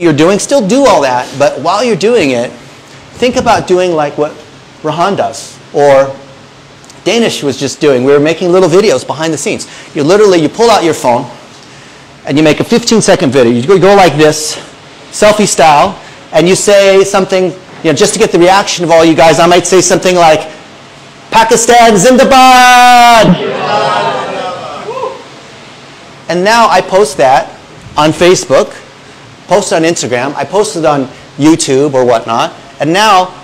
you're doing, still do all that, but while you're doing it, think about doing like what Rehan does, or Danish was just doing. We were making little videos behind the scenes. You pull out your phone, and you make a 15-second video. You go like this, selfie style, and you say something, just to get the reaction of all you guys. I might say something like, Pakistan Zindabad! And now I post that on Facebook, post it on Instagram, I post it on YouTube or whatnot, and now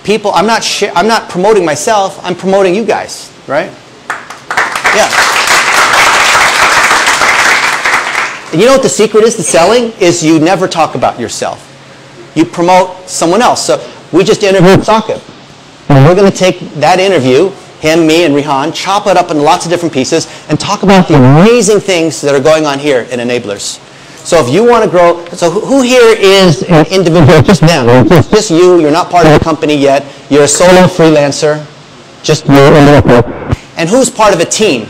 people, I'm not promoting myself, I'm promoting you guys, right? Yeah. And you know what the secret is to selling? Is you never talk about yourself. You promote someone else. So we just interviewed Saqib. And we're going to take that interview, him, me, and Rehan, chop it up into lots of different pieces, and talk about the amazing things that are going on here in Enablers. So if you want to grow, so who here is an individual, just them, just you, you're not part of a company yet, you're a solo freelancer, just you. And who's part of a team?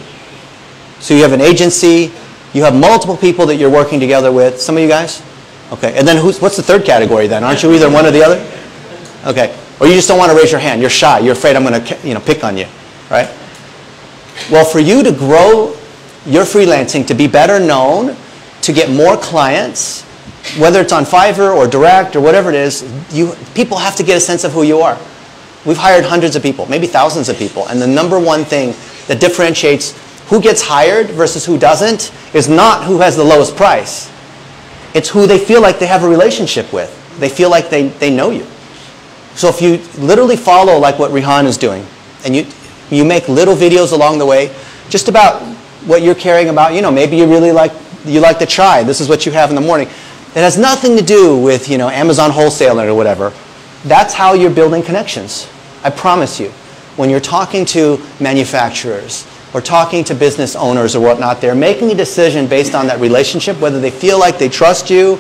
So you have an agency, you have multiple people that you're working together with, some of you guys? Okay, and then what's the third category then? Aren't you either one or the other? Okay, or you just don't want to raise your hand, you're shy, you're afraid I'm going to pick on you, right? Well, for you to grow your freelancing, to be better known, to get more clients, whether it's on Fiverr or Direct or whatever it is, people have to get a sense of who you are. We've hired hundreds of people, maybe thousands of people, and the number one thing that differentiates who gets hired versus who doesn't is not who has the lowest price. It's who they feel like they have a relationship with. They feel like they know you. So if you literally follow like what Rehan is doing, and you make little videos along the way, just about what you're caring about, maybe you really like the chai, this is what you have in the morning. It has nothing to do with, Amazon wholesaler or whatever. That's how you're building connections. I promise you. When you're talking to manufacturers or talking to business owners or whatnot, they're making a decision based on that relationship, whether they feel like they trust you,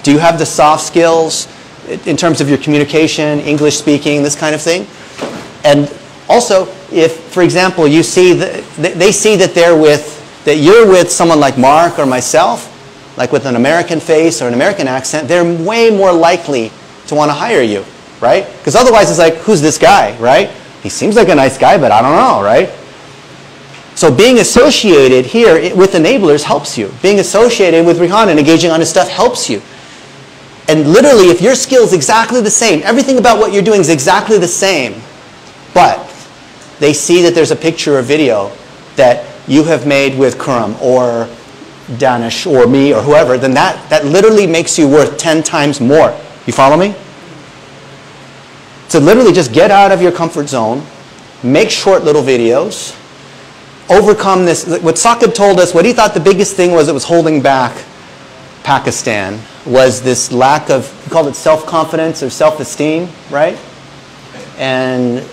do you have the soft skills in terms of your communication, English speaking, this kind of thing. And also, if, for example, you see they see that you're with someone like Mark or myself, like with an American face or an American accent, they're way more likely to want to hire you, right? Because otherwise it's like, who's this guy, right? He seems like a nice guy, but I don't know, right? So being associated here with Enablers helps you. Being associated with Rehan and engaging on his stuff helps you. And literally, if your skill is exactly the same, everything about what you're doing is exactly the same, but they see that there's a picture or video that you have made with Kuram or Danish or me or whoever, then that literally makes you worth 10 times more. You follow me? So literally just get out of your comfort zone, make short little videos, overcome this. What Saqib told us, what he thought the biggest thing was that was holding back Pakistan was this lack of, he called it self-confidence or self-esteem, right? And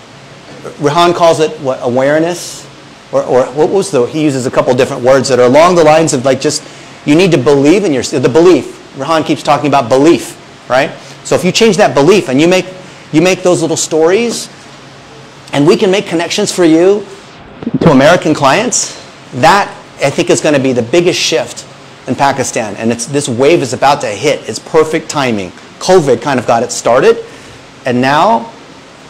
Rehan calls it what, awareness? Or what was he uses a couple different words that are along the lines of like just, you need to believe in yourself, the belief. Rehan keeps talking about belief, right? So if you change that belief and you make those little stories, and we can make connections for you to American clients, that I think is going to be the biggest shift in Pakistan. And this wave is about to hit. It's perfect timing. COVID kind of got it started, and now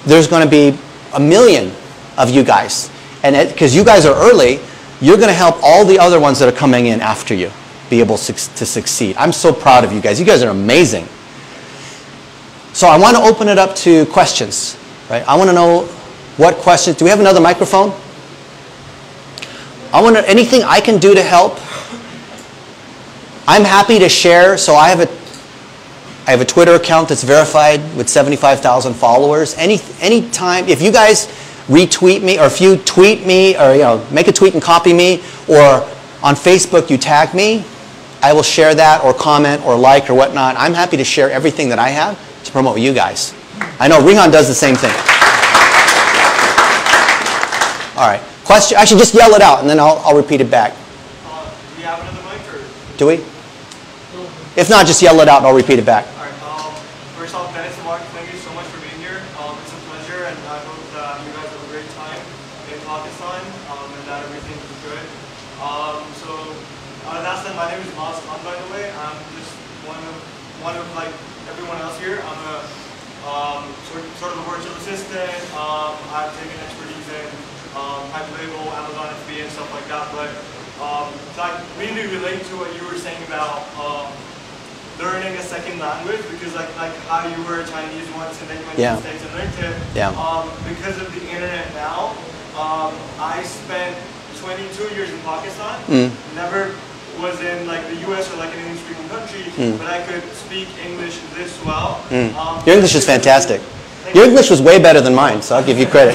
there's going to be 1 million of you guys. And because you guys are early, you're going to help all the other ones that are coming in after you be able to succeed. I'm so proud of you guys. You guys are amazing. So I want to open it up to questions. Right? I want to know what questions. Do we have another microphone? Anything I can do to help. I'm happy to share. So I have a Twitter account that's verified with 75,000 followers. Anytime, if you guys retweet me, or if you tweet me, or make a tweet and copy me, or on Facebook you tag me, I will share that, or comment, or like, or whatnot. I'm happy to share everything that I have to promote you guys. I know Rehan does the same thing. All right. Question? Actually, just yell it out, and then I'll repeat it back. Do we have another mic, or? Do we? If not, just yell it out, and I'll repeat it back. All right. First off, Dennis and Mark, thank you so much for being here. It's a pleasure, and I hope that you guys have a great time in Pakistan, and that everything is good. So, that's it. My name is Mas Khan, by the way. I'm just one one of like everyone else here. I'm a sort of a virtual assistant. I've taken expertise in private label, Amazon FBA and stuff like that. But so I really relate to what you were saying about learning a second language, because like how you were Chinese once and then you went to the States and learned it. Yeah. Because of the internet now, I spent 22 years in Pakistan. Never was in like the US or like an English-speaking country, but I could speak English this well. Your English is fantastic. Your English was way better than mine, so I'll give you credit.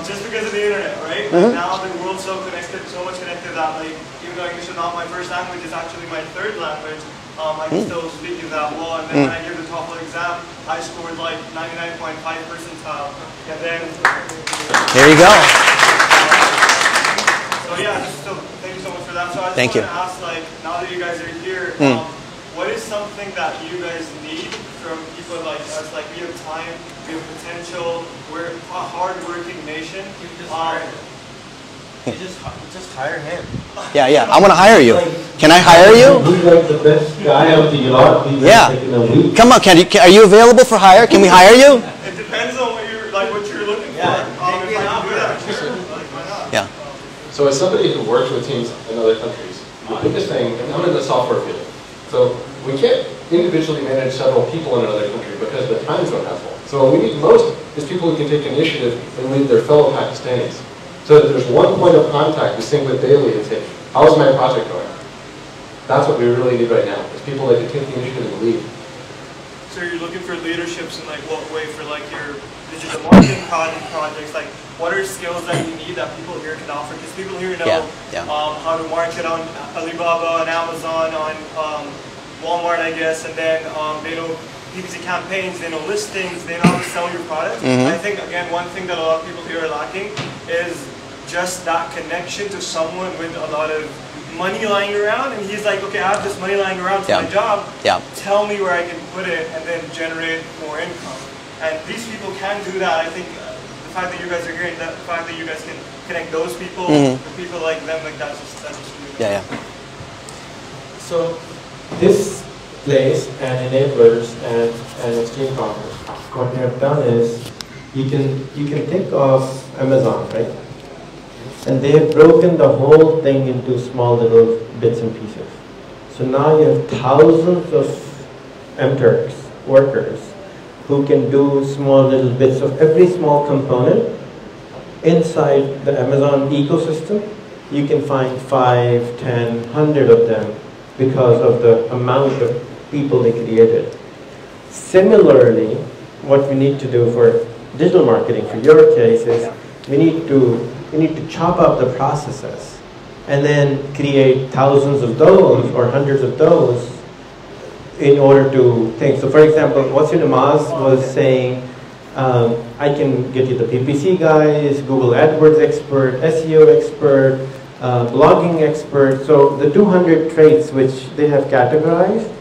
Just because of the internet, right? Now the world's so connected, so much connected that like, even though English is not my first language, it's actually my third language. I can still speak it that well, and then when I give the TOEFL exam, I scored like 99.5 percentile, and then... There you go. So yeah, thank you so much for that. So I just want to ask, like, now that you guys are here, what is something that you guys need from people like us? Like, we have time, we have potential, we're a hard-working nation. You just hire him. Yeah, I want to hire you. Can I hire you? He's like the best guy of the lot. He's like in a week. Come on, are you available for hire? Can we hire you? It depends on what you're looking for. If I can do that, sure. Like, why not? Yeah. So as somebody who works with teams in other countries, the biggest thing, and I'm in the software field, so we can't individually manage several people in another country because the time zone has one. So what we need most is people who can take initiative and lead their fellow Pakistanis. So that there's one point of contact to sync with daily and say, how's my project going? That's what we really need right now, is people that can take the initiative and lead. So you're looking for leaderships in like what way for like your digital marketing projects? Like what are skills that you need that people here can offer? Because people here know how to market on Alibaba, on Amazon, on Walmart, I guess, and then they know PPC campaigns, they know listings, they know how to sell your product. I think, again, one thing that a lot of people here are lacking is just that connection to someone with a lot of money lying around, and he's like, okay, I have this money lying around for my job, tell me where I can put it and then generate more income. And these people can do that. I think the fact that you guys are here and the fact that you guys can connect those people with people like them, like that's just really So this place and enablers and Extreme Commerce, what they have done is you can think of Amazon, right? And they have broken the whole thing into small little bits and pieces. So now you have thousands of MTurks, workers, who can do small little bits of every small component inside the Amazon ecosystem. You can find 5, 10, 100 of them because of the amount of people they created. Similarly, what we need to do for digital marketing, for your case, is we need to chop up the processes and then create thousands of those or hundreds of those in order to think. So for example, Wasi Namaz was saying, I can get you the PPC guys, Google AdWords expert, SEO expert, blogging expert. So the 200 traits which they have categorized,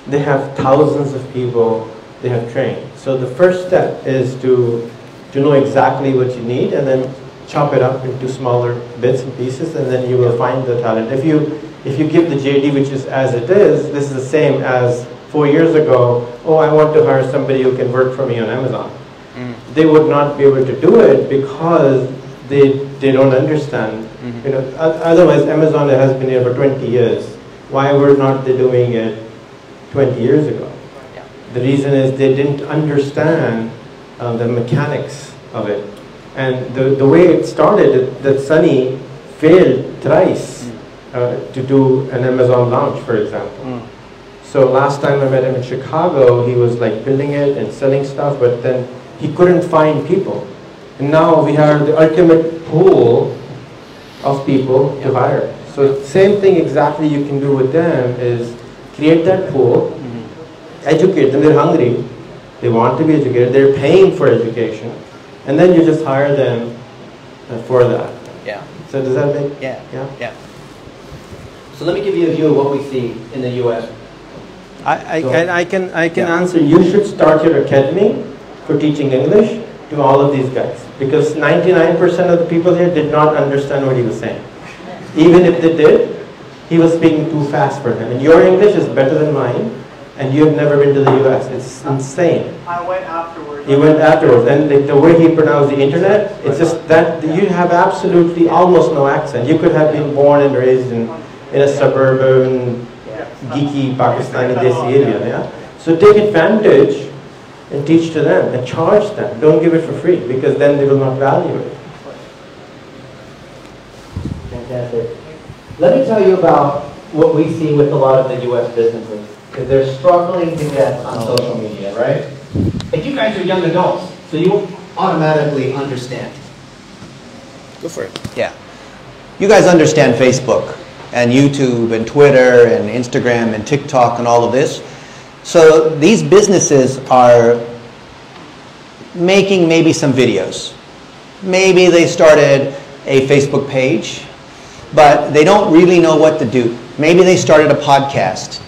they have thousands of people they have trained. So the first step is to know exactly what you need and then chop it up into smaller bits and pieces, and then you will find the talent. If you give the JD, which is as it is, this is the same as 4 years ago, oh, I want to hire somebody who can work for me on Amazon. They would not be able to do it because they don't understand. You know, otherwise Amazon has been here for 20 years. Why were not they doing it 20 years ago? The reason is they didn't understand the mechanics of it. And the way it started, that Sunny failed thrice to do an Amazon launch, for example. So last time I met him in Chicago, he was like building it and selling stuff, but then he couldn't find people. And now we have the ultimate pool of people to hire. So same thing exactly you can do with them is create that pool, educate them, they're hungry, they want to be educated, they're paying for education, and then you just hire them for that. So does that make? Yeah. So let me give you a view of what we see in the U.S. I can answer. You should start your academy for teaching English to all of these guys, because 99% of the people here did not understand what he was saying. Even if they did, he was speaking too fast for them. And your English is better than mine, and you have never been to the US. It's insane. I went afterwards. You went afterwards, and the way he pronounced the internet, it's just that you have absolutely almost no accent. You could have been born and raised in a suburban, geeky Pakistani desi area, yeah? So take advantage and teach to them and charge them. Don't give it for free, because then they will not value it. Fantastic. Let me tell you about what we see with a lot of the US businesses. Because they're struggling to get on social media, right? And you guys are young adults, so you automatically understand. Go for it. Yeah. You guys understand Facebook and YouTube and Twitter and Instagram and TikTok and all of this. So these businesses are making maybe some videos. Maybe they started a Facebook page, but they don't really know what to do. Maybe they started a podcast,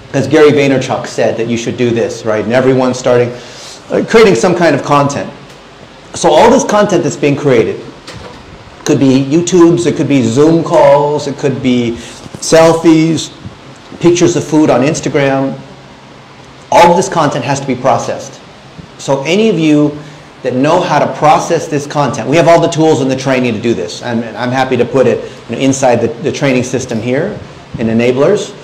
because Gary Vaynerchuk said that you should do this, right? And everyone's starting, creating some kind of content. So all this content that's being created, could be YouTubes, it could be Zoom calls, it could be selfies, pictures of food on Instagram. All of this content has to be processed. So any of you that know how to process this content, we have all the tools and the training to do this. I'm happy to put it inside the training system here in Enablers.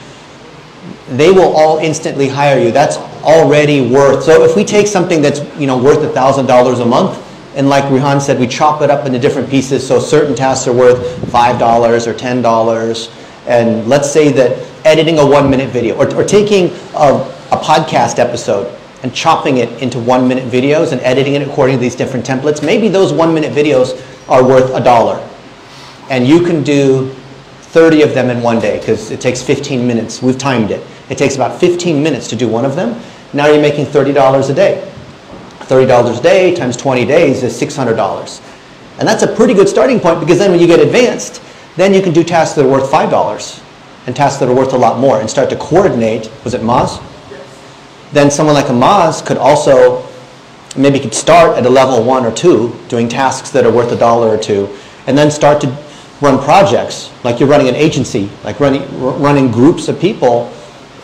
They will all instantly hire you. That's already worth. So if we take something that's worth $1,000 a month, and like Rehan said, we chop it up into different pieces. So certain tasks are worth $5 or $10. And let's say that editing a 1-minute video, or taking a podcast episode and chopping it into 1-minute videos and editing it according to these different templates. Maybe those 1-minute videos are worth $1. And you can do 30 of them in one day, because it takes 15 minutes. We've timed it. It takes about 15 minutes to do one of them. Now you're making $30 a day. $30 a day times 20 days is $600. And that's a pretty good starting point, because then when you get advanced, then you can do tasks that are worth $5 and tasks that are worth a lot more and start to coordinate. Was it Maz? Yes. Then someone like a Maz could also, maybe could start at a level 1 or 2 doing tasks that are worth $1 or $2, and then start to run projects, like you're running an agency, like running groups of people,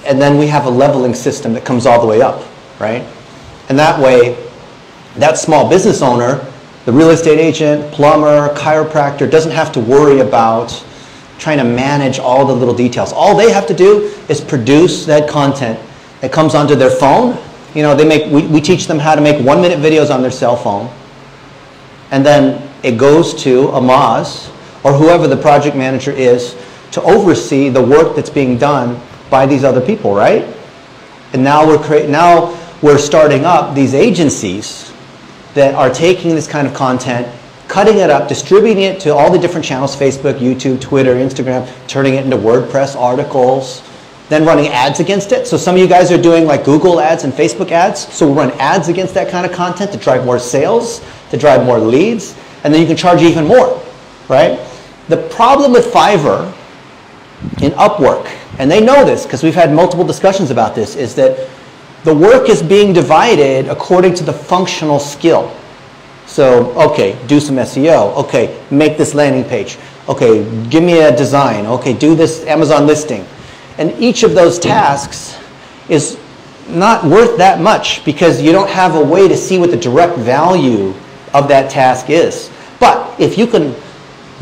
and then we have a leveling system that comes all the way up, right? And that way, that small business owner, the real estate agent, plumber, chiropractor, doesn't have to worry about trying to manage all the little details. All they have to do is produce that content that comes onto their phone. We teach them how to make 1-minute videos on their cell phone, and then it goes to a Maz, or whoever the project manager is, to oversee the work that's being done by these other people, right? And now we're starting up these agencies that are taking this kind of content, cutting it up, distributing it to all the different channels, Facebook, YouTube, Twitter, Instagram, turning it into WordPress articles, then running ads against it. So some of you guys are doing like Google ads and Facebook ads. So we'll run ads against that kind of content to drive more sales, to drive more leads, and then you can charge even more, right? The problem with Fiverr in Upwork, and they know this because we've had multiple discussions about this, is that the work is being divided according to the functional skill. So, okay, do some SEO. Okay, make this landing page. Okay, give me a design. Okay, do this Amazon listing. And each of those tasks is not worth that much, because you don't have a way to see what the direct value of that task is. But if you can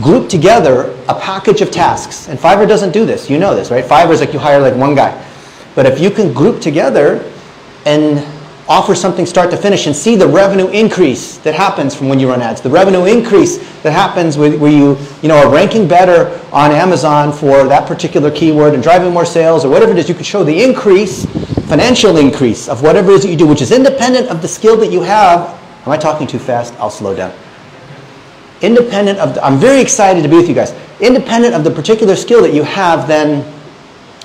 group together a package of tasks, and Fiverr doesn't do this, you know this, right? Fiverr is like you hire like one guy. But if you can group together and offer something start to finish and see the revenue increase that happens from when you run ads, the revenue increase that happens where you are ranking better on Amazon for that particular keyword and driving more sales or whatever it is, you can show the increase, financial increase of whatever it is that you do, which is independent of the skill that you have. Am I talking too fast? I'll slow down. Independent of I'm very excited to be with you guys. Independent of the particular skill that you have, then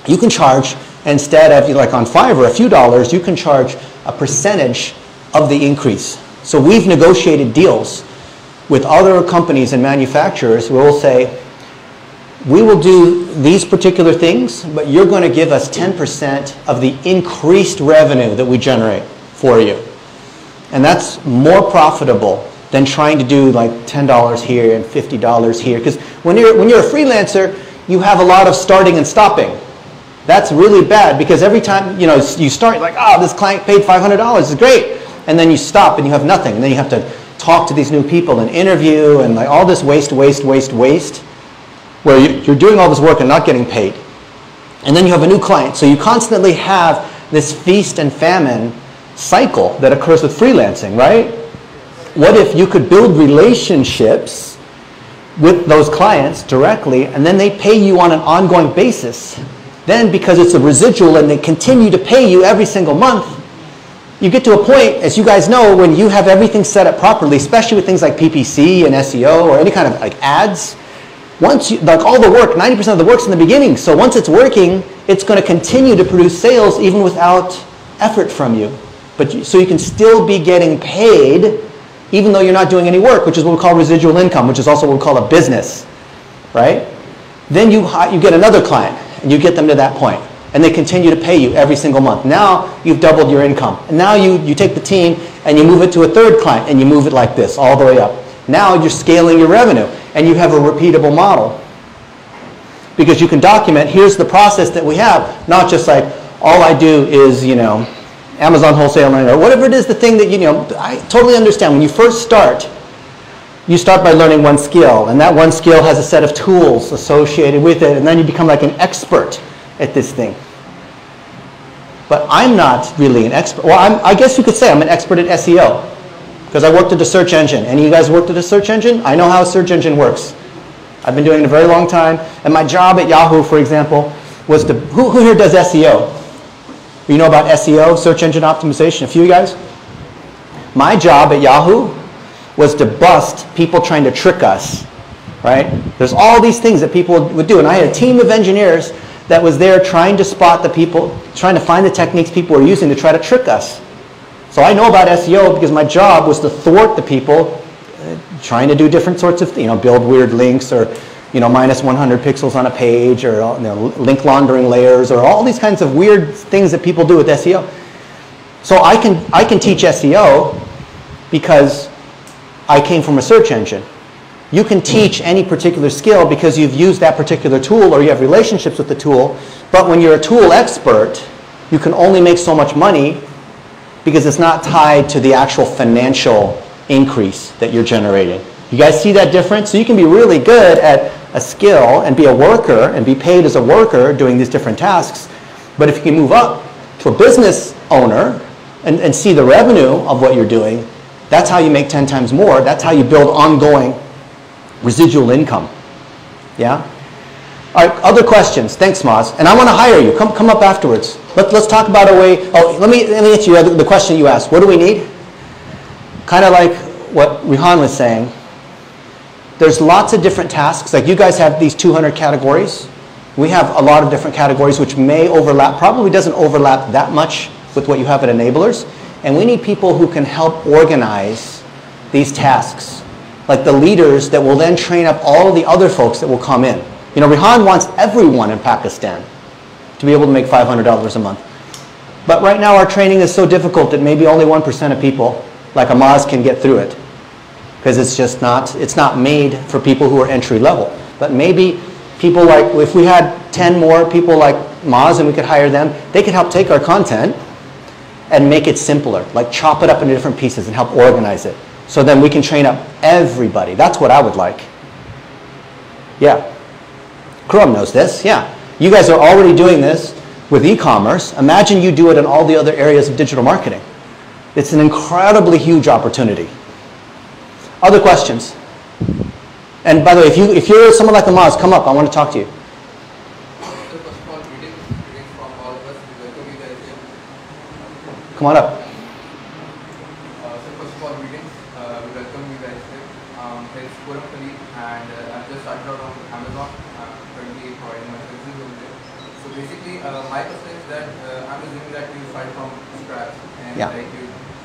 you can charge, instead of like on Fiverr, a few dollars, you can charge a percentage of the increase. So we've negotiated deals with other companies and manufacturers where we'll say, we will do these particular things, but you're going to give us 10% of the increased revenue that we generate for you. And that's more profitable than trying to do like $10 here and $50 here. Because when you're a freelancer, you have a lot of starting and stopping. That's really bad because every time you start, you're like, oh, this client paid $500, it's great. And then you stop and you have nothing. And then you have to talk to these new people and interview and like all this waste, where you're doing all this work and not getting paid. And then you have a new client. So you constantly have this feast and famine cycle that occurs with freelancing, right? What if you could build relationships with those clients directly and then they pay you on an ongoing basis? Then because it's a residual and they continue to pay you every single month, you get to a point, as you guys know, when you have everything set up properly, especially with things like PPC and SEO or any kind of like ads, once you, like all the work, 90% of the work's in the beginning. So once it's working, it's going to continue to produce sales even without effort from you. So you can still be getting paid even though you're not doing any work, which is what we call residual income, which is also what we call a business, right? Then you get another client and you get them to that point. And they continue to pay you every single month. Now you've doubled your income. And now you take the team and you move it to a third client and you move it like this all the way up. Now you're scaling your revenue and you have a repeatable model. Because you can document, here's the process that we have, not just like all I do is, Amazon wholesaling or whatever it is, the thing that, I totally understand. When you first start, you start by learning one skill and that one skill has a set of tools associated with it and then you become like an expert at this thing. But I'm not really an expert. Well, I guess you could say I'm an expert at SEO because I worked at a search engine. Any of you guys worked at a search engine? I know how a search engine works. I've been doing it a very long time. And my job at Yahoo, for example, was to, who here does SEO? You know about SEO, search engine optimization? A few of you guys? My job at Yahoo was to bust people trying to trick us, right? There's all these things that people would do. And I had a team of engineers that was there trying to spot the people, trying to find the techniques people were using to try to trick us. So I know about SEO because my job was to thwart the people trying to do different sorts of, build weird links or, minus 100 pixels on a page or link laundering layers or all these kinds of weird things that people do with SEO. So I can teach SEO because I came from a search engine. You can teach any particular skill because you've used that particular tool or you have relationships with the tool. But when you're a tool expert, you can only make so much money because it's not tied to the actual financial increase that you're generating. You guys see that difference? So you can be really good at a skill and be a worker and be paid as a worker doing these different tasks. But if you can move up to a business owner and see the revenue of what you're doing, that's how you make 10 times more. That's how you build ongoing residual income. Yeah? All right, other questions? Thanks, Maz. And I want to hire you. Come up afterwards. Let's talk about a way. Oh, let me answer you the question you asked. What do we need? Kind of like what Rihan was saying. There's lots of different tasks. Like you guys have these 200 categories. We have a lot of different categories which may overlap. Probably doesn't overlap that much with what you have at Enablers. And we need people who can help organize these tasks. Like the leaders that will then train up all the other folks that will come in. Rihan wants everyone in Pakistan to be able to make $500 a month. But right now our training is so difficult that maybe only 1% of people, like Amaz, can get through it. Because it's not made for people who are entry level. But maybe people like, if we had 10 more people like Maz and we could hire them, they could help take our content and make it simpler. Like chop it up into different pieces and help organize it. So then we can train up everybody. That's what I would like. Yeah. Khurram knows this. Yeah. You guys are already doing this with e-commerce. Imagine you do it in all the other areas of digital marketing. It's an incredibly huge opportunity. Other questions? And by the way, if you're someone like Amaz, come up. I want to talk to you. Come on up. My question is that I'm assuming that you started from scratch and you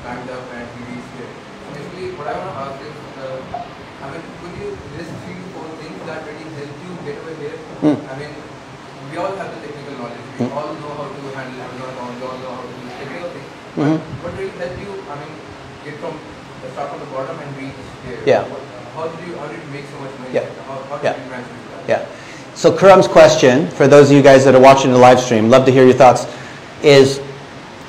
ramped up and you reached it. So basically, what I want to ask is, could you list 3-4 things that really help you get over here? We all have the technical knowledge. We all know how to handle Amazon. We all know how to do technical things. What really help you? Get from start from the bottom and reach here. Yeah. How did you make so much money? How did you manage to do that? Yeah. So Khurram's question, for those of you guys that are watching the live stream, love to hear your thoughts, is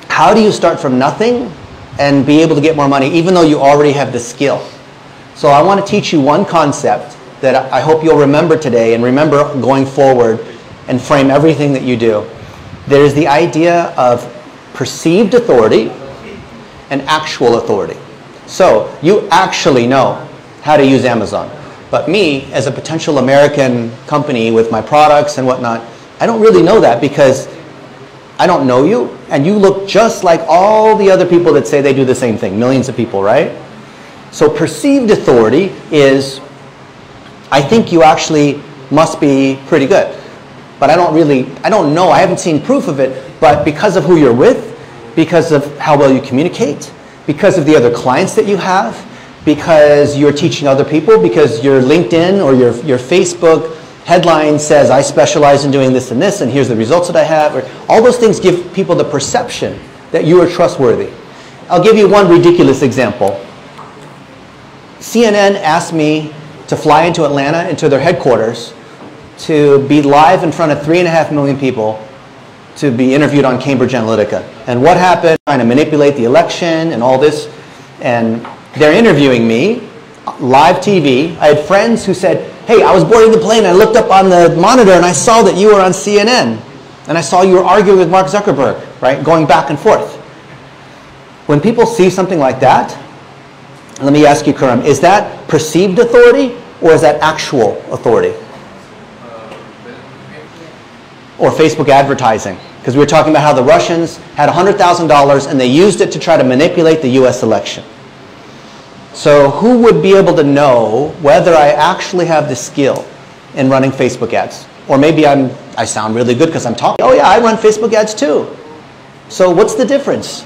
how do you start from nothing and be able to get more money even though you already have the skill? So I want to teach you one concept that I hope you'll remember today and remember going forward and frame everything that you do. There's the idea of perceived authority and actual authority. So you actually know how to use Amazon. But me, as a potential American company with my products and whatnot, I don't really know that because I don't know you, and you look just like all the other people that say they do the same thing, millions of people, right? So perceived authority is, I think you actually must be pretty good. But I don't know, I haven't seen proof of it, but because of who you're with, because of how well you communicate, because of the other clients that you have, because you're teaching other people, because your LinkedIn or your Facebook headline says, I specialize in doing this, and here's the results that I have. Or, all those things give people the perception that you are trustworthy. I'll give you one ridiculous example. CNN asked me to fly into Atlanta, into their headquarters, to be live in front of 3.5 million people to be interviewed on Cambridge Analytica. And what happened, trying to manipulate the election and all this, and they're interviewing me, live TV. I had friends who said, hey, I was boarding the plane, I looked up on the monitor and I saw that you were on CNN. And I saw you were arguing with Mark Zuckerberg, right, going back and forth. When people see something like that, let me ask you, Khurram, is that perceived authority or is that actual authority? Or Facebook advertising? Because we were talking about how the Russians had $100,000 and they used it to try to manipulate the US election. So who would be able to know whether I actually have the skill in running Facebook ads? Or maybe I sound really good because I'm talking. Oh yeah, I run Facebook ads too. So what's the difference?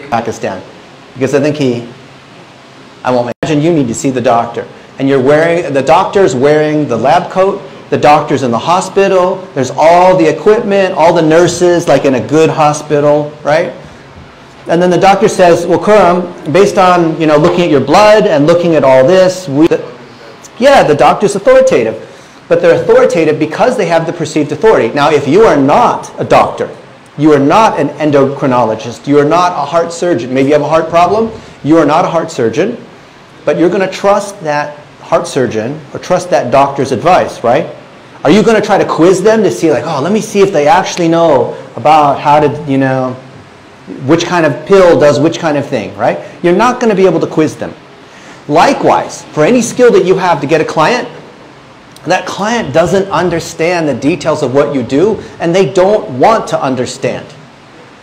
Pakistan. Because I think I won't imagine you need to see the doctor. And the doctor's wearing the lab coat, the doctor's in the hospital, there's all the equipment, all the nurses, like in a good hospital, right? And then the doctor says, well, Khurram, based on looking at your blood and looking at all this, yeah, the doctor's authoritative. But they're authoritative because they have the perceived authority. Now, if you are not a doctor, you are not an endocrinologist, you are not a heart surgeon, maybe you have a heart problem, you are not a heart surgeon, but you're going to trust that heart surgeon or trust that doctor's advice, right? Are you going to try to quiz them to see, like, oh, let me see if they actually know about how to, which kind of pill does which kind of thing, right? You're not going to be able to quiz them. Likewise, for any skill that you have to get a client, that client doesn't understand the details of what you do, and they don't want to understand.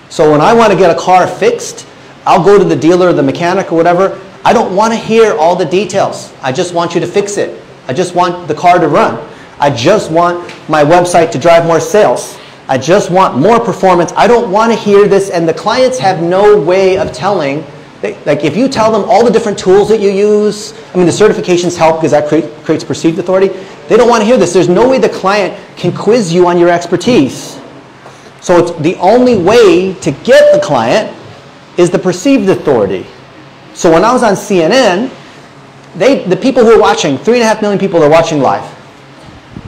So when I want to get a car fixed, I'll go to the dealer or the mechanic or whatever. I don't want to hear all the details. I just want you to fix it. I just want the car to run. I just want my website to drive more sales. I just want more performance. I don't want to hear this, and the clients have no way of telling. Like if you tell them all the different tools that you use, I mean the certifications help because that creates perceived authority. They don't want to hear this. There's no way the client can quiz you on your expertise. So it's the only way to get the client is the perceived authority. So when I was on CNN, the people who are watching, 3.5 million people are watching live.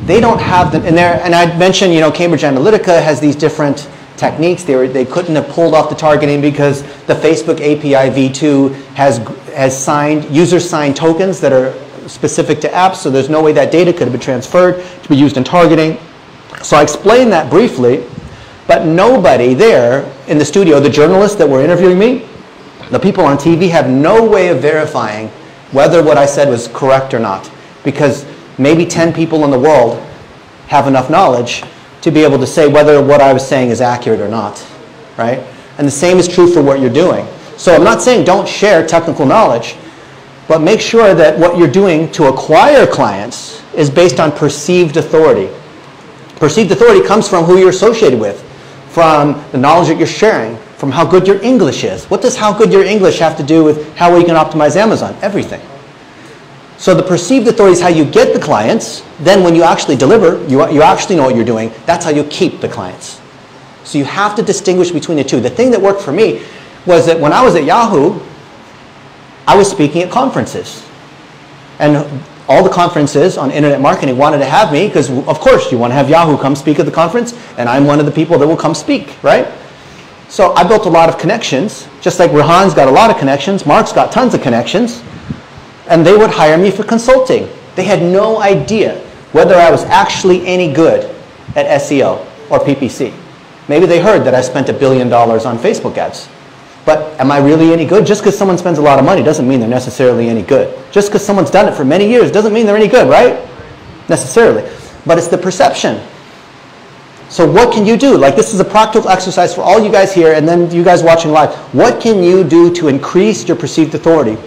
They don't have them, and I mentioned, Cambridge Analytica has these different techniques. They couldn't have pulled off the targeting because the Facebook API v2 has signed, user-signed tokens that are specific to apps, so there's no way that data could have been transferred to be used in targeting. So I explained that briefly, but nobody there in the studio, the journalists that were interviewing me, the people on TV have no way of verifying whether what I said was correct or not, because maybe 10 people in the world have enough knowledge to be able to say whether what I was saying is accurate or not, right? And the same is true for what you're doing. So I'm not saying don't share technical knowledge, but make sure that what you're doing to acquire clients is based on perceived authority. Perceived authority comes from who you're associated with, from the knowledge that you're sharing, from how good your English is. What does how good your English have to do with how well you can optimize Amazon? Everything. So the perceived authority is how you get the clients. Then when you actually deliver, you actually know what you're doing. That's how you keep the clients. So you have to distinguish between the two. The thing that worked for me was that when I was at Yahoo, I was speaking at conferences. And all the conferences on internet marketing wanted to have me because, of course, you want to have Yahoo come speak at the conference, and I'm one of the people that will come speak, right? So I built a lot of connections, just like Rehan's got a lot of connections, Mark's got tons of connections, and they would hire me for consulting. They had no idea whether I was actually any good at SEO or PPC. Maybe they heard that I spent $1 billion on Facebook ads. But am I really any good? Just because someone spends a lot of money doesn't mean they're necessarily any good. Just because someone's done it for many years doesn't mean they're any good, right? Necessarily. But it's the perception. So what can you do? Like, this is a practical exercise for all you guys here and then you guys watching live. What can you do to increase your perceived authority?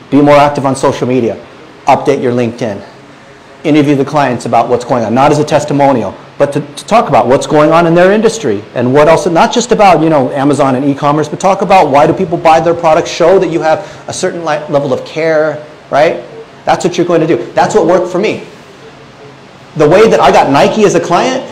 Be more active on social media. Update your LinkedIn. Interview the clients about what's going on. Not as a testimonial, but to talk about what's going on in their industry and what else. Not just about, you know, Amazon and e-commerce, but talk about why do people buy their products. Show that you have a certain level of care, right? That's what you're going to do. That's what worked for me. The way that I got Nike as a client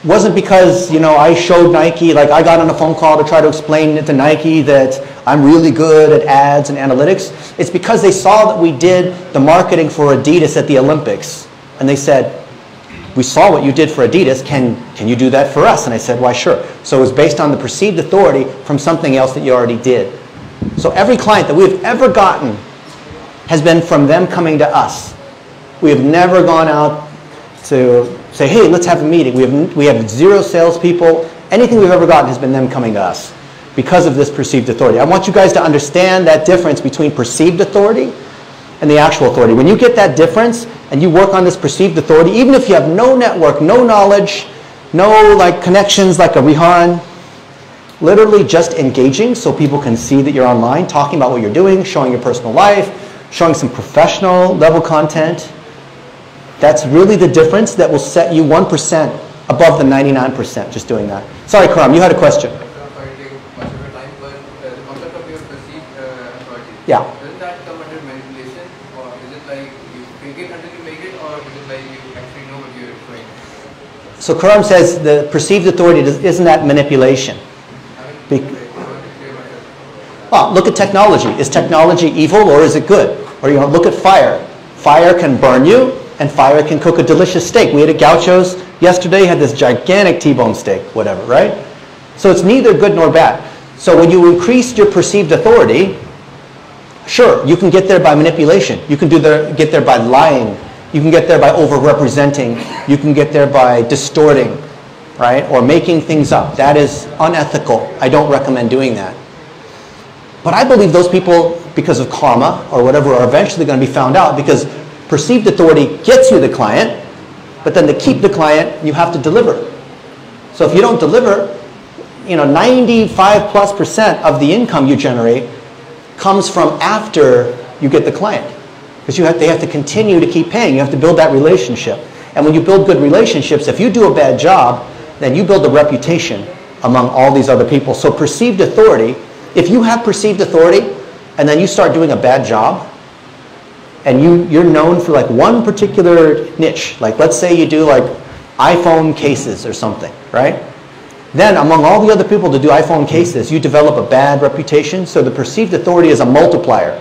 wasn't because, you know, I showed Nike, like I got on a phone call to try to explain to Nike that I'm really good at ads and analytics. It's because they saw that we did the marketing for Adidas at the Olympics. And they said, we saw what you did for Adidas, can you do that for us? And I said, why, sure. So it was based on the perceived authority from something else that you already did. So every client that we've ever gotten has been from them coming to us. We have never gone out to say, hey, let's have a meeting. We have 0 salespeople. Anything we've ever gotten has been them coming to us because of this perceived authority. I want you guys to understand that difference between perceived authority and the actual authority. When you get that difference and you work on this perceived authority, even if you have no network, no knowledge, no like connections like a Rehan, literally just engaging so people can see that you're online, talking about what you're doing, showing your personal life, showing some professional level content. That's really the difference that will set you 1% above the 99% just doing that. Sorry, Karam, you had a question. Sorry to take much of your time, but the concept of your perceived authority. Yeah. Does that come under manipulation, or is it like you fake it until you make it, or is it like you actually know what you're doing? So Karam says the perceived authority isn't that manipulation. Well, look at technology. Is technology evil or is it good? Or you know, look at fire. Fire can burn you, and fire can cook a delicious steak. We had at Gaucho's yesterday, had this gigantic T-bone steak, whatever, right? So it's neither good nor bad. So when you increase your perceived authority, sure, you can get there by manipulation. You can get there by lying. You can get there by over-representing. You can get there by distorting, right? Or making things up. That is unethical. I don't recommend doing that. But I believe those people, because of karma or whatever, are eventually going to be found out because perceived authority gets you the client, but then to keep the client, you have to deliver. So if you don't deliver, you know, 95+% of the income you generate comes from after you get the client. Because they have to continue to keep paying. You have to build that relationship. And when you build good relationships, if you do a bad job, then you build a reputation among all these other people. So perceived authority, if you have perceived authority and then you start doing a bad job, and you're known for like one particular niche, like let's say you do like iPhone cases or something, right? Then among all the other people to do iPhone cases, you develop a bad reputation, so the perceived authority is a multiplier.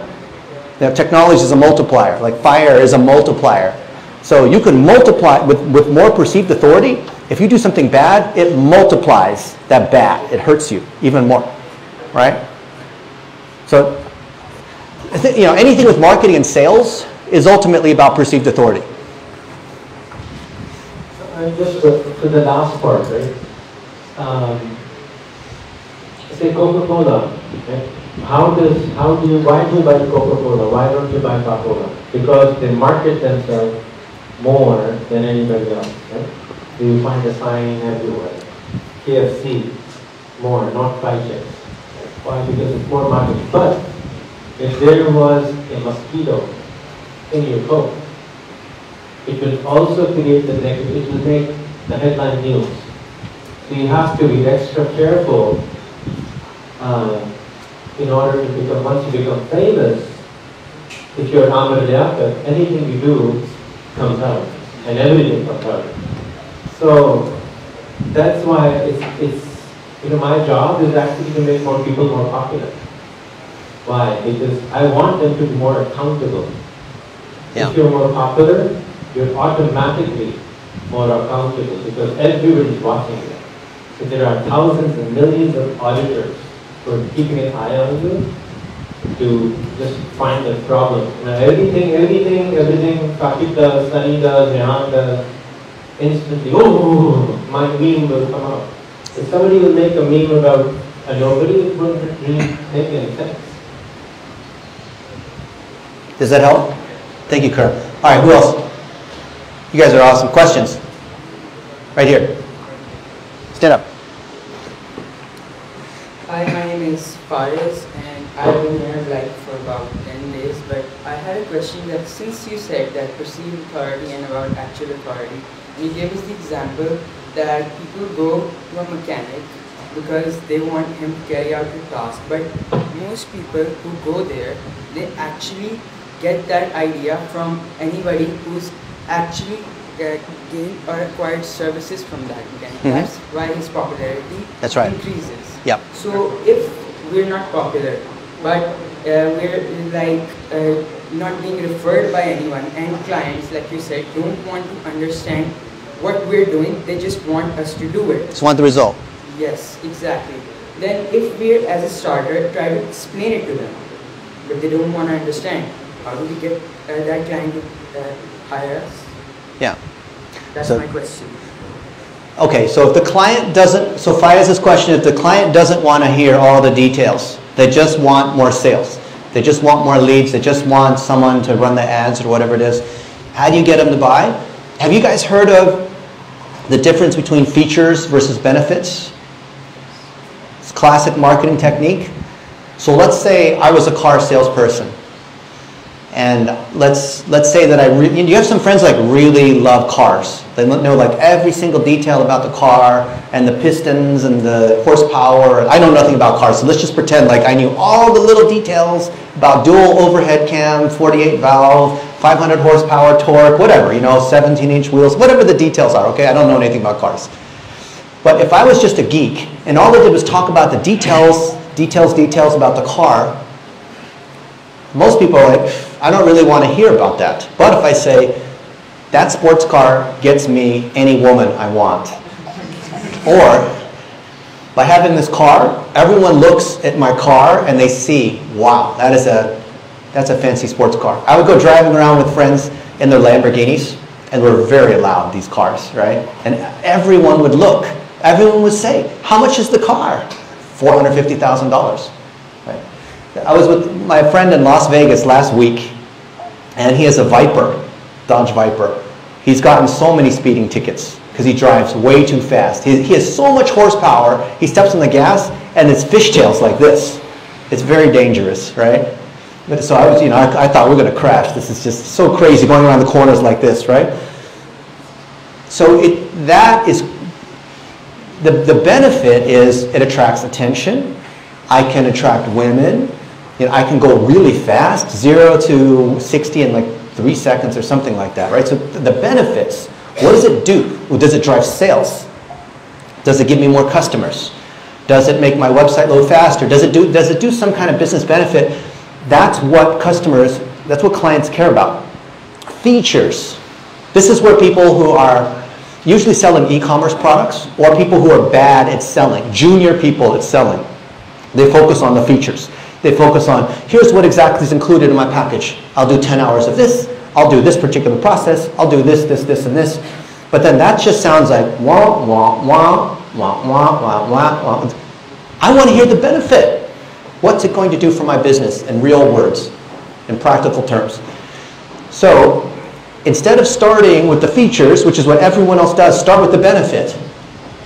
You know, technology is a multiplier, like fire is a multiplier. So you can multiply with more perceived authority. If you do something bad, it multiplies that bad. It hurts you even more, right? So you know, anything with marketing and sales is ultimately about perceived authority. And just to the last part, right? Say Coca-Cola, right? Why do you buy Coca-Cola? Why don't you buy Coca-Cola? Because they market themselves more than anybody else, right? You find a sign everywhere. KFC, more, not fried chicken. Why? Because it's more marketing. But if there was a mosquito in your coat, it will also create the negative, it will make the headline news. So you have to be extra careful in order to become, once you become famous, if you're Amr Liaqat, anything you do comes out, and everything comes out. So that's why it's you know, my job is actually to make more people more popular. Why? Because I want them to be more accountable. Yeah. If you're more popular, you're automatically more accountable because everybody's watching you. So there are thousands and millions of auditors who are keeping an eye on you to just find the problem. You know, everything Saqib does, Sunny does, Rehan does, instantly, oh, my meme will come out. If somebody will make a meme about a nobody, it wouldn't really make any sense. Does that help? Thank you, Kerr. All right, who else? You guys are awesome. Questions? Right here. Stand up. Hi, my name is Faris and I've been here like for about 10 days, but I had a question that since you said that perceived authority and about actual authority, and you gave us the example that people go to a mechanic because they want him to carry out the task, but most people who go there, they actually get that idea from anybody who's actually gained or acquired services from that mechanic. That's why his popularity increases. Yep. So if we're not popular, but we're like not being referred by anyone, and clients, like you said, don't want to understand what we're doing, they just want us to do it. Just want the result. Yes, exactly. Then if we're, as a starter, try to explain it to them, but they don't want to understand, how do we get that client to hire us? Yeah. That's my question. Okay, so if the client doesn't, so Fayez's question, if the client doesn't want to hear all the details, they just want more sales, they just want more leads, they just want someone to run the ads or whatever it is, how do you get them to buy? Have you guys heard of the difference between features versus benefits? It's a classic marketing technique. So let's say I was a car salesperson. And let's say that you have some friends like really love cars. They know like every single detail about the car and the pistons and the horsepower. I know nothing about cars, so let's just pretend like I knew all the little details about dual overhead cam, 48 valve, 500 horsepower torque, whatever, 17-inch wheels, whatever the details are, okay? I don't know anything about cars. But if I was just a geek and all I did was talk about the details about the car, most people are like, I don't really want to hear about that. But if I say, that sports car gets me any woman I want. Or, by having this car, everyone looks at my car and they see, wow, that's a fancy sports car. I would go driving around with friends in their Lamborghinis, and we're very loud, these cars, right? And everyone would look. Everyone would say, how much is the car? $450,000. Right? I was with my friend in Las Vegas last week, and he has a Viper, Dodge Viper. He's gotten so many speeding tickets because he drives way too fast. He has so much horsepower, he steps on the gas, and it's fishtails like this. It's very dangerous, right? So I was, I thought we're going to crash. This is just so crazy going around the corners like this, right? So that is, the benefit is it attracts attention. I can attract women. I can go really fast, 0 to 60 in like 3 seconds or something like that, right? So the benefits, what does it do? Well, does it drive sales? Does it give me more customers? Does it make my website load faster? Does it do some kind of business benefit? That's what clients care about. Features. This is where people who are usually selling e-commerce products or people who are bad at selling, junior people at selling, they focus on the features. They focus on, here's what exactly is included in my package. I'll do 10 hours of this. I'll do this particular process. I'll do this, and this. But then that just sounds like wah, wah, wah, wah, wah, wah, wah, wah. I want to hear the benefit. What's it going to do for my business in real words, in practical terms? So instead of starting with the features, which is what everyone else does, start with the benefit.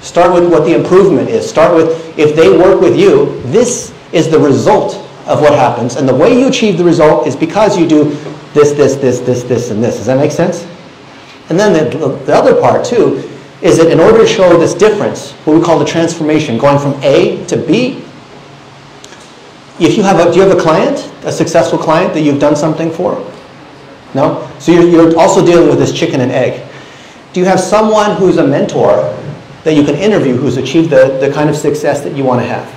Start with what the improvement is. Start with, if they work with you, this is the result of what happens. And the way you achieve the result is because you do this, and this. Does that make sense? And then the other part, too, is that in order to show this difference, what we call the transformation, going from A to B, do you have a client, a successful client that you've done something for? No? So you're also dealing with this chicken and egg. Do you have someone who's a mentor that you can interview who's achieved the kind of success that you want to have?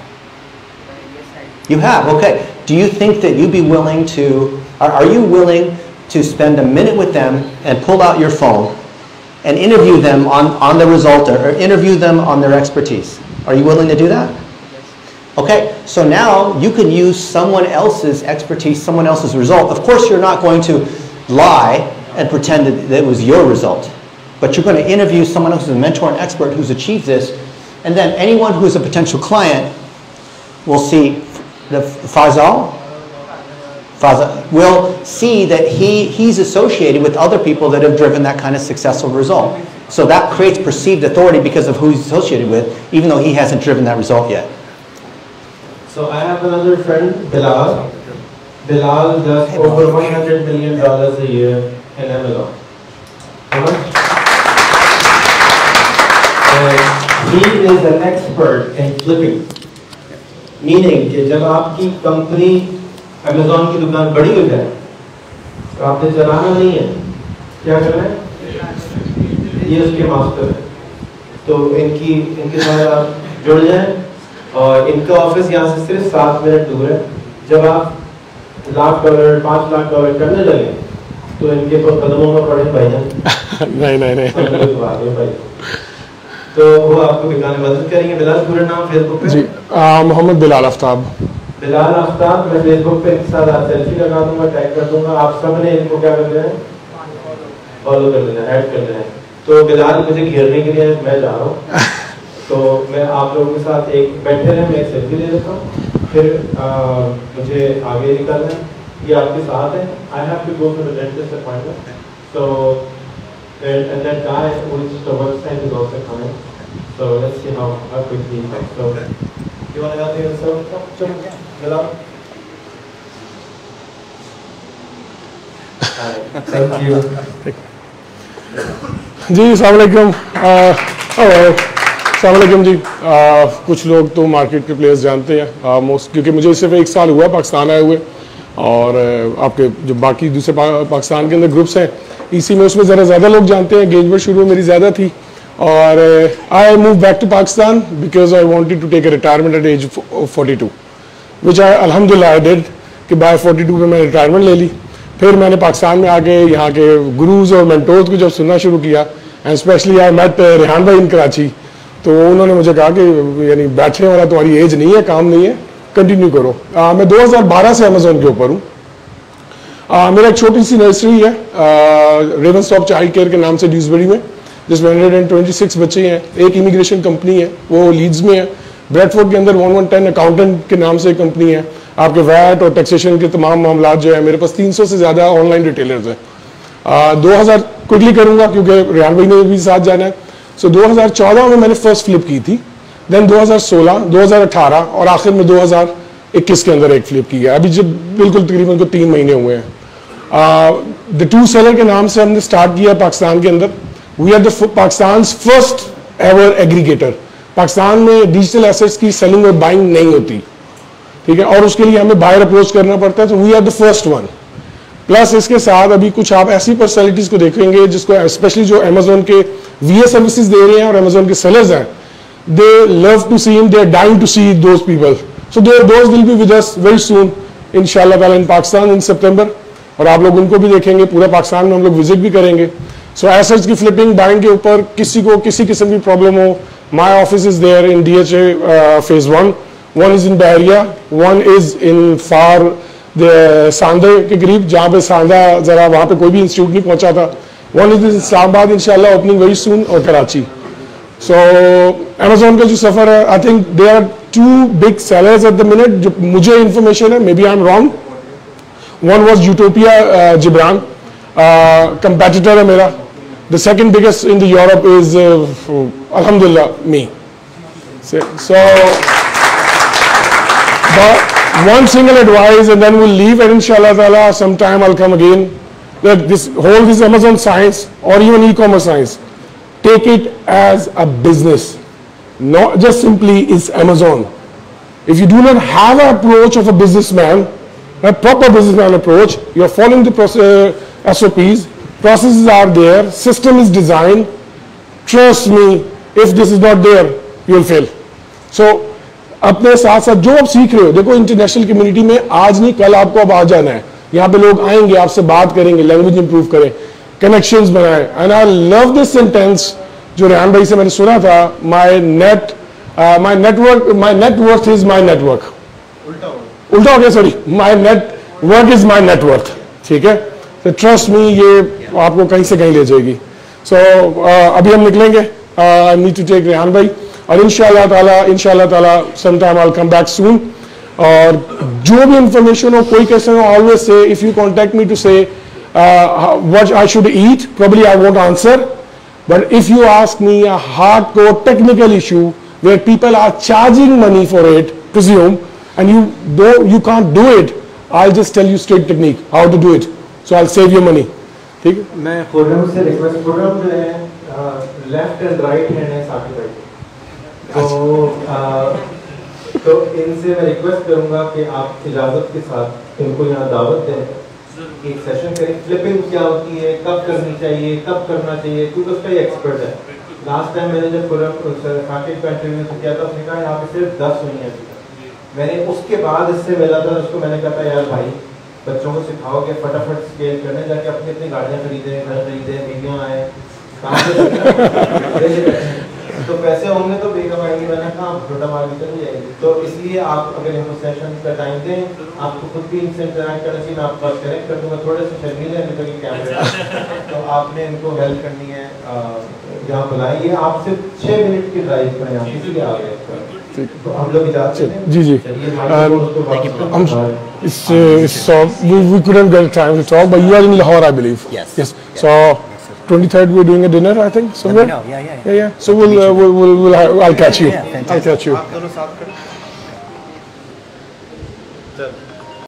You have, okay. do you think that you'd be willing to, are you willing to spend a minute with them and pull out your phone and interview them on the result or interview them on their expertise? Are you willing to do that? Okay, so now you can use someone else's expertise, someone else's result. Of course, you're not going to lie and pretend that it was your result, but you're going to interview someone else who's a mentor and expert who's achieved this, and then anyone who is a potential client will see the Fazal will see that he's associated with other people that have driven that kind of successful result. So that creates perceived authority because of who he's associated with, even though he hasn't driven that result yet. So I have another friend, Bilal. Bilal does over $100 million a year in Amazon. And he is an expert in flipping. Meaning कि जब आपकी company Amazon की दुकान बड़ी हो जाए, तो आपने चलाना नहीं है, क्या करना है? ये उसके मास्टर है। तो इनके साथ आप जुड़ जाएं, और इनका ऑफिस यहाँ से सिर्फ 7 मिनट दूर है। जब आप $1 लाख, $5 लाख करने लगे, तो इनके कदमों में पड़े भाईजान। नहीं। तो वो आपको दिखाने मदद करेंगे। बिलाल पूरा नाम फेसबुक पे? जी, मोहम्मद बिलाल आफ्ताब। बिलाल आफ्ताब, मैं फेसबुक पे इनके साथ सेल्फी लगा दूंगा, टैग कर दूंगा। आप सब ने इनको क्या कर देना है? फॉलो कर देना है, ऐड कर देना है। तो बिलाल मुझे घेरने के लिए मैं जा रहा हूँ। तो मैं आप लोगों के साथ एक बैठे रहे, मैं एक सेल्फी ले लेता हूँ, फिर मुझे आगे निकलना है। ये आपके साथ है। I have to go to the dentist appointment, so and that guy which the website is also coming. So let's see how quickly he comes. So you want to help me with some? Hello. Thank you. जी अस्सलाम वालेकुम। अस्सलाम वालेकुम जी। कुछ लोग तो market के players जानते हैं मोस्ट, क्योंकि मुझे सिर्फ 1 साल हुआ पाकिस्तान आए हुए, और आपके जो बाकी दूसरे पाकिस्तान के अंदर ग्रुप्स हैं इसी में, उसमें ज़रा ज़्यादा लोग जानते हैं। एंगेजमेंट शुरू मेरी ज़्यादा थी, और I move back to Pakistan because I wanted to take a retirement at age 42, which I अल्हम्दुलिल्लाह आई डिड, कि बाय 42 पे मैंने रिटायरमेंट ले ली। फिर मैंने पाकिस्तान में आके यहाँ के गुरुज और मेंटोर्स को जब सुनना शुरू किया, and specially I met Rehan bhai in Karachi, तो उन्होंने मुझे कहा कि यानी बैठने वाला तुम्हारी एज नहीं है, काम नहीं है, कंटिन्यू करो। मैं 2012 से अमेजोन के ऊपर हूँ। मेरा एक छोटी सी नर्सरी है रेवन स्टॉप चाइल्ड केयर के नाम से ड्यूसबरी में, जिसमें 126 बच्चे हैं। एक इमिग्रेशन कंपनी है, वो लीड्स में है। ब्रेडफोर्ड के अंदर 1110 अकाउंटेंट के नाम से कंपनी है। आपके वैट और टैक्सेशन के तमाम मामला जो है, मेरे पास 300 से ज़्यादा ऑनलाइन रिटेलर्स हैं। 2000 क्विकली करूँगा क्योंकि रेहान भाई ने भी साथ जाना है। सो 2014 में मैंने फर्स्ट फ्लिप की थी, देन 2016, 2018 और आखिर में 2021 के अंदर एक फ्लिप की है। अभी जब बिल्कुल तकरीबन को 3 महीने हुए हैं। द टू सेलर के नाम से हमने स्टार्ट किया पाकिस्तान के अंदर। We are the Pakistan first ever aggregator. Pakistan में डिजिटल एसेट्स की सेलिंग और बाइंग नहीं होती, ठीक है, और उसके लिए हमें बायर अप्रोच करना पड़ता है, तो we are the first one. Plus इसके साथ अभी कुछ आप ऐसी पर्सनैलिटीज को देखेंगे जिसको स्पेशली जो अमेजोन के वीए सर्विसेज दे रहे हैं और अमेजोन के सेलर्स हैं, they love to see him, they are dying to see those people. So those will be with us very soon इंशाल्लाह ताला इन पाकिस्तान इन सितंबर, और आप लोग उनको भी देखेंगे। पूरा पाकिस्तान में हम लोग विजिट भी करेंगे। सो एसेट्स की फ्लिपिंग बाइंग के ऊपर किसी को किसी किस्म की प्रॉब्लम हो, my office is there in DHA phase 1, 1 is in Bahria, 1 is in फार सांदे के करीब, जहाँ पे सांदा जरा वहाँ पे कोई भी इंस्टीट्यूट नहीं पहुंचा था। 1 इज इन इस्लामाबाद इंशाल्लाह ओपनिंग वेरी सून, और कराची। सो अमेजोन का जो सफर है, I think they are 2 big sellers at the minute, जो मुझे इंफॉर्मेशन है, maybe I am wrong. One was Utopia Gibran, competitor है मेरा. The second biggest in the Europe is Alhamdulillah me. So but one single advice, and then we'll leave, and inshallah ta'ala sometime I'll come again. That this Amazon science or even e-commerce science, take it as a business, not just simply is Amazon. If you do not have an approach of a businessman, a proper businessman approach, you are following the SOPs, processes are there, system is designed. Trust me, if this is not there, you will fail. So अपने साथ साथ जो आप सीख रहे हो, देखो international community में आज नहीं कल आपको अब आ जाना है, यहाँ पे लोग आएंगे, आपसे बात करेंगे, लैंग्वेज इंप्रूव करें, कनेक्शंस बनाएं। And I love this sentence जो रेहान भाई से मैंने सुना था, my net worth is my network. उल्टा हो गया, sorry, my network is my net worth. ठीक है, तो ट्रस्ट मी, ये आपको कहीं से कहीं ले जाएगी। सो अभी हम निकलेंगे, I need to take Rehan bhai, और इंशाल्लाह ताला sometime I will come back soon. और जो भी इंफॉर्मेशन हो, कोई क्वेश्चन हो, always say if you contact me to say what I should eat, probably I won't answer, but if you ask me a hardcore technical issue where people are charging money for it, presume, and you can't do it, I'll just tell you straight technique how to do it, so I'll save you money. ठीक है, मैं खुर्रम से request, Khurram जो है left and right hand है साकिब भाई, तो इनसे मैं रिक्वेस्ट करूंगा कि आप इजाजत के साथ इनको यहाँ दावत दें, एक सेशन करें, फ्लिपिंग क्या होती है, कब करनी चाहिए, कब करना चाहिए, क्योंकि उसका ये एक्सपर्ट है। लास्ट टाइम मैंने जब खुर्रम साकिब का इंटरव्यू किया था, उसने कहा यहाँ पे सिर्फ 10 हुई हैं। मैंने उसके बाद इससे मिला था, उसको मैंने कहा था यार भाई बच्चों को सिखाओ कि फटाफट स्केल करने, जाके अपनी अपनी गाड़ियाँ खरीदें, घर खरीदें, बीवियाँ आए, तो पैसे होंगे तो बेगम आएंगे, मैंने कहा छोटा मार भी चली जाएगी। तो इसलिए आप अगर इनको सेशन का टाइम दें, आपको खुद भी इनसे इंटरेक्ट करना चाहिए। मैं आपके पास कनेक्ट कर दूँगा, थोड़े से शर्मीले हैं अभी तक कैमरे, तो आपने इनको हेल्प करनी है, यहाँ बुलाइए। आप सिर्फ 6 मिनट की ड्राइव पर यहाँ इसलिए आ गए, तो हम लोग इजाज़त जी जी, we couldn't get time to talk, but you are in Lahore, I believe. Yes. So 23rd we're doing a dinner, I think, somewhere. Yeah. So I'll catch you. I'll catch you.